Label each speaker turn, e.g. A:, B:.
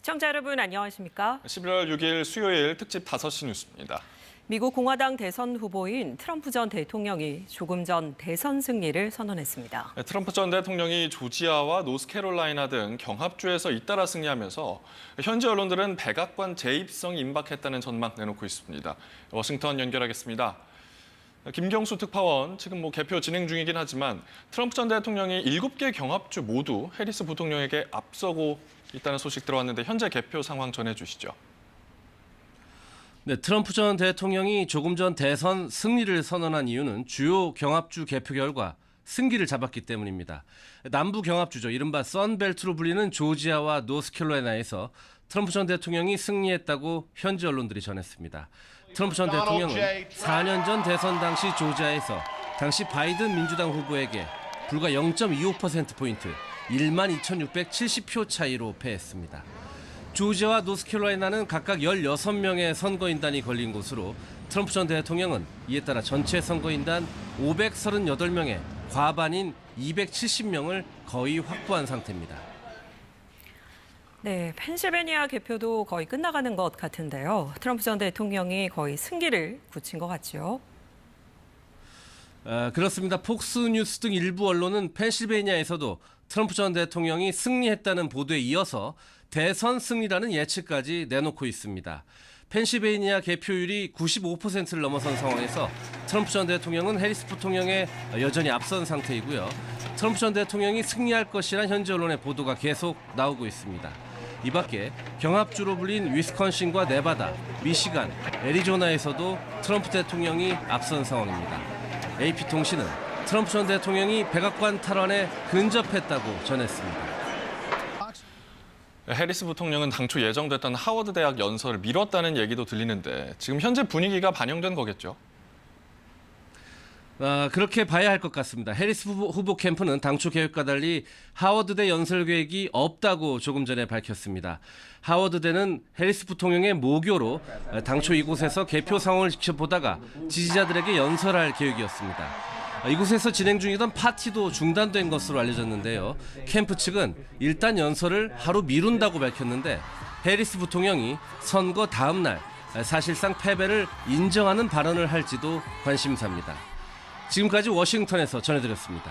A: 시청자 여러분 안녕하십니까?
B: 11월 6일 수요일 특집 5시 뉴스입니다.
A: 미국 공화당 대선 후보인 트럼프 전 대통령이 조금 전 대선 승리를 선언했습니다.
B: 트럼프 전 대통령이 조지아와 노스캐롤라이나 등 경합주에서 잇따라 승리하면서 현지 언론들은 백악관 재입성이 임박했다는 전망 내놓고 있습니다. 워싱턴 연결하겠습니다. 김경수 특파원, 지금 개표 진행 중이긴 하지만 트럼프 전 대통령이 7개 경합주 모두 해리스 부통령에게 앞서고 있다는 소식 들어왔는데 현재 개표 상황 전해주시죠.
C: 네, 트럼프 전 대통령이 조금 전 대선 승리를 선언한 이유는 주요 경합주 개표 결과 승기를 잡았기 때문입니다. 남부 경합주죠. 이른바 선벨트로 불리는 조지아와 노스캐롤라이나에서 트럼프 전 대통령이 승리했다고 현지 언론들이 전했습니다. 트럼프 전 대통령은 4년 전 대선 당시 조지아에서 당시 바이든 민주당 후보에게 불과 0.25%포인트 12,670표 차이로 패했습니다. 조지아와 노스캐롤라이나는 각각 16명의 선거인단이 걸린 곳으로 트럼프 전 대통령은 이에 따라 전체 선거인단 538명의 과반인 270명을 거의 확보한 상태입니다.
A: 네, 펜실베니아 개표도 거의 끝나가는 것 같은데요. 트럼프 전 대통령이 거의 승기를 굳힌 것 같죠.
C: 그렇습니다. 폭스뉴스 등 일부 언론은 펜실베니아에서도 트럼프 전 대통령이 승리했다는 보도에 이어서 대선 승리라는 예측까지 내놓고 있습니다. 펜실베니아 개표율이 95%를 넘어선 상황에서 트럼프 전 대통령은 해리스 부통령에 여전히 앞선 상태이고요. 트럼프 전 대통령이 승리할 것이란 현지 언론의 보도가 계속 나오고 있습니다. 이 밖에 경합주로 불린 위스콘신과 네바다, 미시간, 애리조나에서도 트럼프 대통령이 앞선 상황입니다. AP통신은 트럼프 전 대통령이 백악관 탈환에 근접했다고 전했습니다.
B: 해리스 부통령은 당초 예정됐던 하워드 대학 연설을 미뤘다는 얘기도 들리는데 지금 현재 분위기가 반영된 거겠죠?
C: 그렇게 봐야 할 것 같습니다. 해리스 후보 캠프는 당초 계획과 달리 하워드대 연설 계획이 없다고 조금 전에 밝혔습니다. 하워드대는 해리스 부통령의 모교로 당초 이곳에서 개표 상황을 지켜보다가 지지자들에게 연설할 계획이었습니다. 이곳에서 진행 중이던 파티도 중단된 것으로 알려졌는데요. 캠프 측은 일단 연설을 하루 미룬다고 밝혔는데 해리스 부통령이 선거 다음 날 사실상 패배를 인정하는 발언을 할지도 관심사입니다. 지금까지 워싱턴에서 전해드렸습니다.